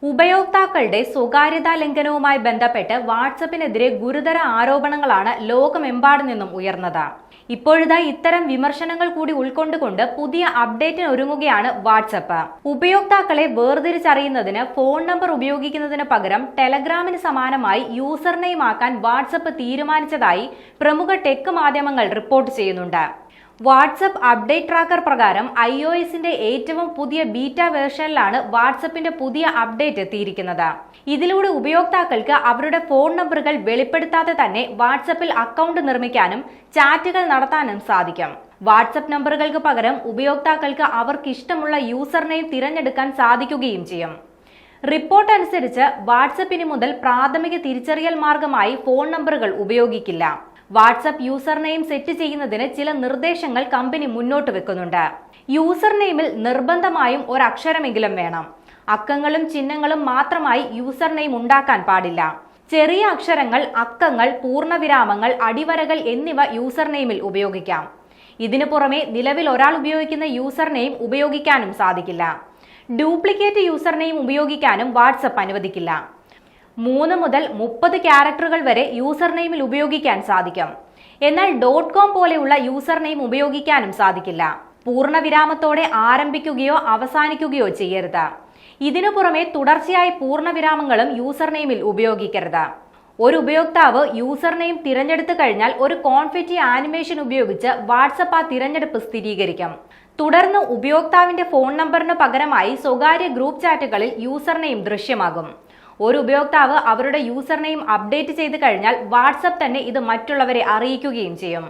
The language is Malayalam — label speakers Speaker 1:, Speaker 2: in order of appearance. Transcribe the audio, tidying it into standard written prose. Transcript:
Speaker 1: ഉപയോക്താക്കളുടെ സ്വകാര്യതാ ലംഘനവുമായി ബന്ധപ്പെട്ട് വാട്സപ്പിനെതിരെ ഗുരുതര ആരോപണങ്ങളാണ് ലോകമെമ്പാടും നിന്നും ഉയർന്നത്. ഇപ്പോഴിതാ ഇത്തരം വിമർശനങ്ങൾ കൂടി ഉൾക്കൊണ്ടുകൊണ്ട് പുതിയ അപ്ഡേറ്റിന് ഒരുങ്ങുകയാണ് വാട്സപ്പ്. ഉപയോക്താക്കളെ വേർതിരിച്ചറിയുന്നതിന് ഫോൺ നമ്പർ ഉപയോഗിക്കുന്നതിന് പകരം ടെലഗ്രാമിന് സമാനമായി യൂസർ നെയിം ആക്കാൻ വാട്സപ്പ് തീരുമാനിച്ചതായി പ്രമുഖ ടെക് മാധ്യമങ്ങൾ റിപ്പോർട്ട് ചെയ്യുന്നുണ്ട്. വാട്സപ്പ് അപ്ഡേറ്റ് ട്രാക്കർ പ്രകാരം iOSന്റെ ഏറ്റവും പുതിയ ബീറ്റ വേർഷനിലാണ് വാട്സപ്പിന്റെ പുതിയ അപ്ഡേറ്റ് എത്തിയിരിക്കുന്നത്. ഇതിലൂടെ ഉപയോക്താക്കൾക്ക് അവരുടെ ഫോൺ നമ്പറുകൾ വെളിപ്പെടുത്താതെ തന്നെ വാട്സപ്പിൽ അക്കൗണ്ട് നിർമ്മിക്കാനും ചാറ്റുകൾ നടത്താനും സാധിക്കും. വാട്സപ്പ് നമ്പറുകൾക്ക് പകരം ഉപയോക്താക്കൾക്ക് അവർക്ക് ഇഷ്ടമുള്ള യൂസർ നെയിം തിരഞ്ഞെടുക്കാൻ സാധിക്കുകയും ചെയ്യും. റിപ്പോർട്ട് അനുസരിച്ച് വാട്സപ്പ് ഇനി മുതൽ പ്രാഥമിക തിരിച്ചറിയൽ മാർഗമായി ഫോൺ നമ്പറുകൾ ഉപയോഗിക്കില്ല. വാട്സപ്പ് യൂസർ നെയിം സെറ്റ് ചെയ്യുന്നതിന് ചില നിർദ്ദേശങ്ങൾ കമ്പനി മുന്നോട്ട് വെക്കുന്നുണ്ട്. യൂസർ നെയിമിൽ നിർബന്ധമായും ഒരക്ഷരമെങ്കിലും വേണം. അക്കങ്ങളും ചിഹ്നങ്ങളും മാത്രമായി യൂസർ നെയിം ഉണ്ടാക്കാൻ പാടില്ല. ചെറിയ അക്ഷരങ്ങൾ, അക്കങ്ങൾ, പൂർണ്ണവിരാമങ്ങൾ, അടിവരകൾ എന്നിവ യൂസർ നെയിമിൽ ഉപയോഗിക്കാം. ഇതിനു പുറമെ നിലവിൽ ഒരാൾ ഉപയോഗിക്കുന്ന യൂസർ നെയിം ഉപയോഗിക്കാനും സാധിക്കില്ല. ഡ്യൂപ്ലിക്കേറ്റ് യൂസർ നെയിം ഉപയോഗിക്കാനും വാട്സപ്പ് അനുവദിക്കില്ല. 3 മുതൽ 30 ക്യാരക്ടറുകൾ വരെ യൂസർ നെയിമിൽ ഉപയോഗിക്കാൻ സാധിക്കും. എന്നാൽ .com പോലെയുള്ള യൂസർ നെയിം ഉപയോഗിക്കാനും സാധിക്കില്ല. പൂർണ്ണവിരാമത്തോടെ ആരംഭിക്കുകയോ അവസാനിക്കുകയോ ചെയ്യരുത്. ഇതിനു പുറമെ തുടർച്ചയായ പൂർണ്ണവിരാമങ്ങളും യൂസർ നെയിമിൽ ഉപയോഗിക്കരുത്. ഒരു ഉപയോക്താവ് യൂസർ നെയിം തിരഞ്ഞെടുത്തു കഴിഞ്ഞാൽ ഒരു കോൺഫെറ്റി ആനിമേഷൻ ഉപയോഗിച്ച് വാട്സപ്പ് ആ തിരഞ്ഞെടുപ്പ് സ്ഥിരീകരിക്കും. തുടർന്ന് ഉപയോക്താവിന്റെ ഫോൺ നമ്പറിന് പകരമായി സ്വകാര്യ ഗ്രൂപ്പ് ചാറ്റുകളിൽ യൂസർ നെയിം ദൃശ്യമാകും. ഒരു ഉപയോക്താവ് അവരുടെ യൂസർ നെയിം അപ്ഡേറ്റ് ചെയ്ത് കഴിഞ്ഞാൽ വാട്സപ്പ് തന്നെ ഇത് മറ്റുള്ളവരെ അറിയിക്കുകയും ചെയ്യും.